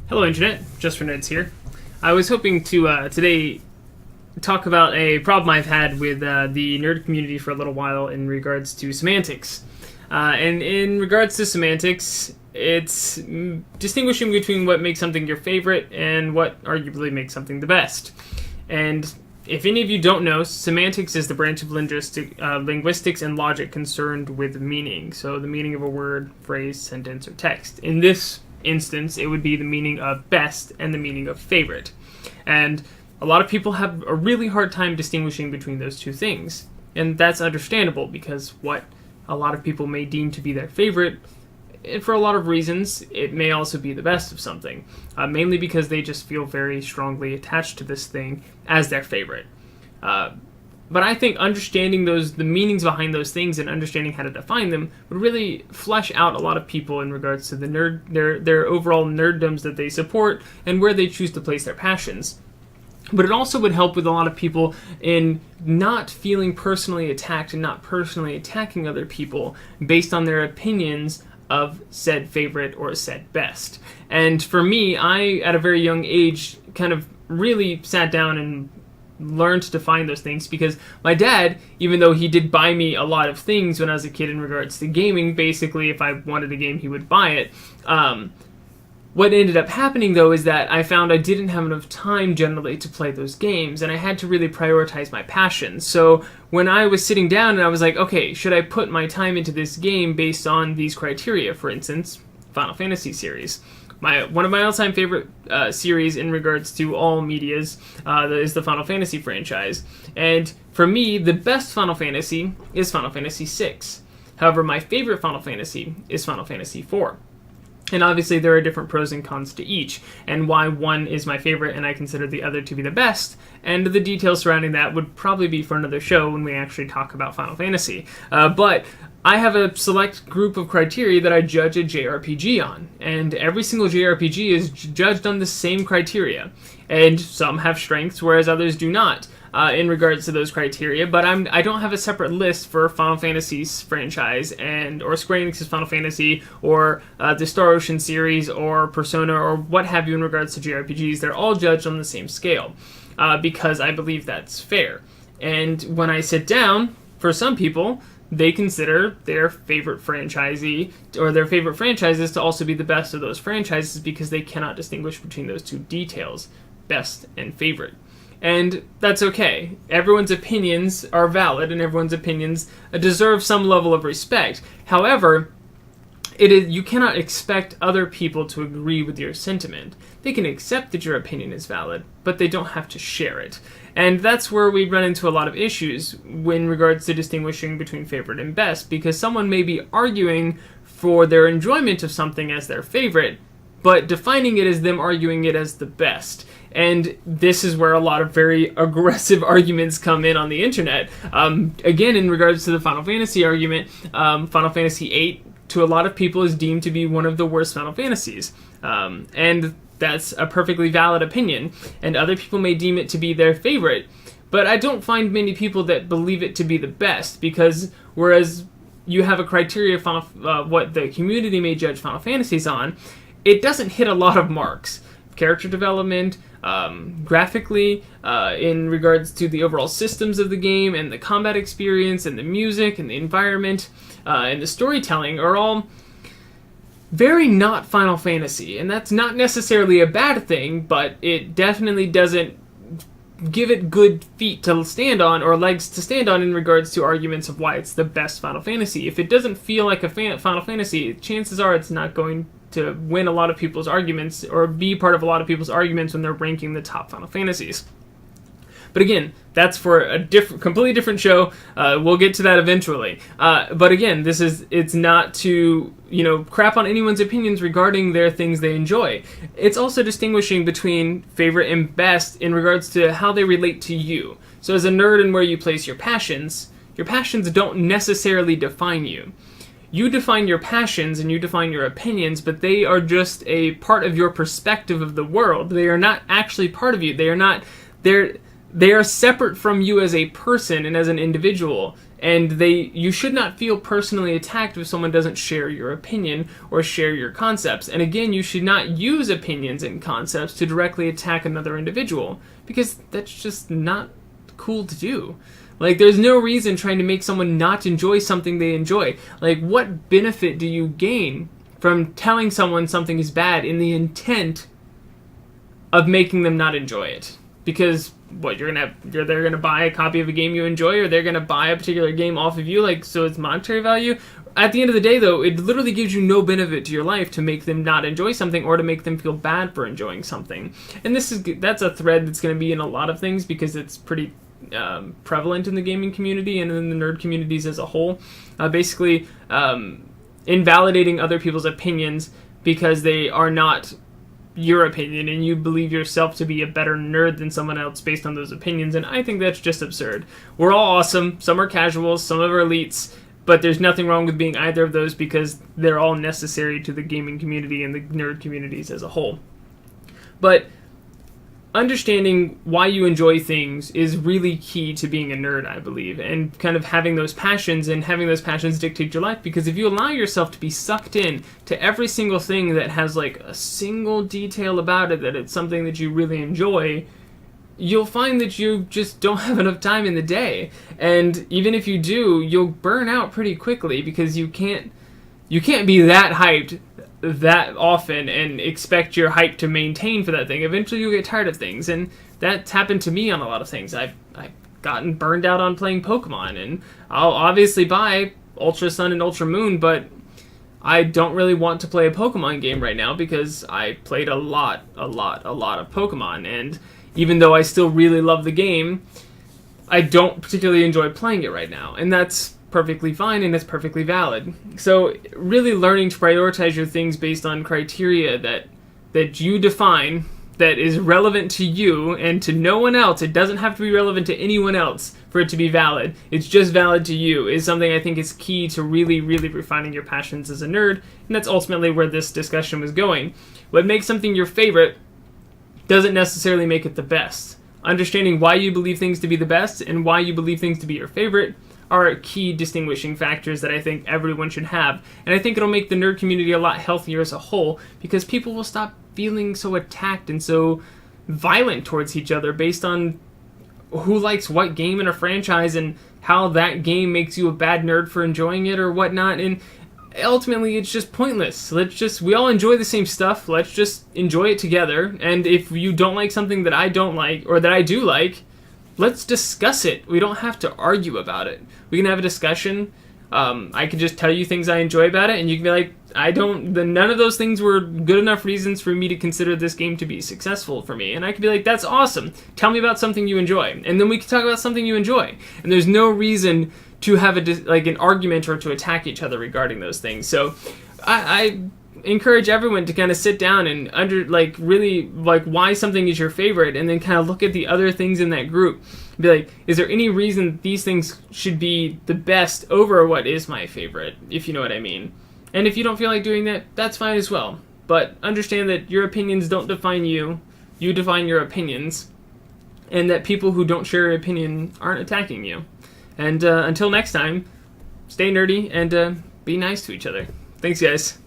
Hello Internet, Just for Nerds here. I was hoping to today talk about a problem I've had with the nerd community for a little while in regards to semantics. And in regards to semantics, it's distinguishing between what makes something your favorite and what arguably makes something the best. And if any of you don't know, semantics is the branch of linguistics and logic concerned with meaning. So the meaning of a word, phrase, sentence, or text. In this instance, it would be the meaning of best and the meaning of favorite. And a lot of people have a really hard time distinguishing between those two things. And that's understandable because what a lot of people may deem to be their favorite, and for a lot of reasons, it may also be the best of something. Mainly because they just feel very strongly attached to this thing as their favorite. But I think understanding the meanings behind those things and understanding how to define them would really flesh out a lot of people in regards to their overall nerddoms that they support and where they choose to place their passions. But it also would help with a lot of people in not feeling personally attacked and not personally attacking other people based on their opinions of said favorite or said best. And for me, I, at a very young age, kind of really sat down and learned to define those things because my dad, even though he did buy me a lot of things when I was a kid in regards to gaming, basically if I wanted a game he would buy it. What ended up happening though is that I found I didn't have enough time generally to play those games and I had to really prioritize my passions. So when I was sitting down and I was like, okay, should I put my time into this game based on these criteria? For instance, Final Fantasy series. One of my all-time favorite series in regards to all medias is the Final Fantasy franchise. And for me, the best Final Fantasy is Final Fantasy VI. However, my favorite Final Fantasy is Final Fantasy IV. And obviously there are different pros and cons to each, and why one is my favorite and I consider the other to be the best, and the details surrounding that would probably be for another show when we actually talk about Final Fantasy. But I have a select group of criteria that I judge a JRPG on, and every single JRPG is judged on the same criteria, and some have strengths whereas others do not. In regards to those criteria, but I don't have a separate list for Final Fantasy's franchise or Square Enix's Final Fantasy or the Star Ocean series or Persona or what have you in regards to JRPGs. They're all judged on the same scale because I believe that's fair. And when I sit down, for some people, they consider their favorite franchisee or their favorite franchises to also be the best of those franchises because they cannot distinguish between those two details, best and favorite. And that's okay. Everyone's opinions are valid, and everyone's opinions deserve some level of respect. However, you cannot expect other people to agree with your sentiment. They can accept that your opinion is valid, but they don't have to share it. And that's where we run into a lot of issues in regards to distinguishing between favorite and best, because someone may be arguing for their enjoyment of something as their favorite, but defining it as them arguing it as the best. And this is where a lot of very aggressive arguments come in on the internet. Again, in regards to the Final Fantasy argument, Final Fantasy VIII, to a lot of people, is deemed to be one of the worst Final Fantasies. And that's a perfectly valid opinion. And other people may deem it to be their favorite. But I don't find many people that believe it to be the best, because whereas you have a criteria of what the community may judge Final Fantasies on, it doesn't hit a lot of marks. Character development, graphically, in regards to the overall systems of the game, and the combat experience, and the music, and the environment, and the storytelling are all very not Final Fantasy. And that's not necessarily a bad thing, but it definitely doesn't give it good feet to stand on, or legs to stand on, in regards to arguments of why it's the best Final Fantasy. If it doesn't feel like a Final Fantasy, chances are it's not going to win a lot of people's arguments or be part of a lot of people's arguments when they're ranking the top Final Fantasies. But again, that's for a completely different show. We'll get to that eventually. But again, it's not to, crap on anyone's opinions regarding their things they enjoy. It's also distinguishing between favorite and best in regards to how they relate to you. So as a nerd and where you place your passions don't necessarily define you. You define your passions and you define your opinions, but they are just a part of your perspective of the world. They are not actually part of you. They are separate from you as a person and as an individual. and you should not feel personally attacked if someone doesn't share your opinion or share your concepts. And again, you should not use opinions and concepts to directly attack another individual, because that's just not cool to do. Like, there's no reason trying to make someone not enjoy something they enjoy. Like, what benefit do you gain from telling someone something is bad in the intent of making them not enjoy it? Because what, they're gonna buy a copy of a game you enjoy, or they're gonna buy a particular game off of you, like, so it's monetary value? At the end of the day, though, it literally gives you no benefit to your life to make them not enjoy something or to make them feel bad for enjoying something. And that's a thread that's going to be in a lot of things, because it's pretty prevalent in the gaming community and in the nerd communities as a whole. Basically, invalidating other people's opinions because they are not your opinion, and you believe yourself to be a better nerd than someone else based on those opinions. And I think that's just absurd. We're all awesome. Some are casuals, some are elites, but there's nothing wrong with being either of those, because they're all necessary to the gaming community and the nerd communities as a whole. But understanding why you enjoy things is really key to being a nerd, I believe, and kind of having those passions, and having those passions dictate your life. Because if you allow yourself to be sucked in to every single thing that has like a single detail about it, that it's something that you really enjoy, you'll find that you just don't have enough time in the day. And even if you do, you'll burn out pretty quickly, because you can't be that hyped that often and expect your hype to maintain for that thing. Eventually you'll get tired of things, and that's happened to me on a lot of things. I've gotten burned out on playing Pokemon, and I'll obviously buy Ultra Sun and Ultra Moon, but I don't really want to play a Pokemon game right now, because I played a lot of Pokemon, and even though I still really love the game, I don't particularly enjoy playing it right now, and that's perfectly fine, and it's perfectly valid. So really learning to prioritize your things based on criteria that you define, that is relevant to you and to no one else. It doesn't have to be relevant to anyone else for it to be valid. It's just valid to you, is something I think is key to really, really refining your passions as a nerd, and that's ultimately where this discussion was going. What makes something your favorite doesn't necessarily make it the best. Understanding why you believe things to be the best and why you believe things to be your favorite are key distinguishing factors that I think everyone should have. And I think it'll make the nerd community a lot healthier as a whole, because people will stop feeling so attacked and so violent towards each other based on who likes what game in a franchise and how that game makes you a bad nerd for enjoying it or whatnot. And ultimately, it's just pointless. We all enjoy the same stuff. Let's just enjoy it together. And if you don't like something that I don't like, or that I do like, let's discuss it. We don't have to argue about it. We can have a discussion. I can just tell you things I enjoy about it, and you can be like, none of those things were good enough reasons for me to consider this game to be successful for me. And I can be like, that's awesome. Tell me about something you enjoy. And then we can talk about something you enjoy. And there's no reason to have an argument or to attack each other regarding those things. So I encourage everyone to kind of sit down and really why something is your favorite, and then kind of look at the other things in that group. Be like, is there any reason these things should be the best over what is my favorite, if you know what I mean? And if you don't feel like doing that, that's fine as well. But understand that your opinions don't define you. You define your opinions. And that people who don't share your opinion aren't attacking you. And until next time, stay nerdy and be nice to each other. Thanks, guys.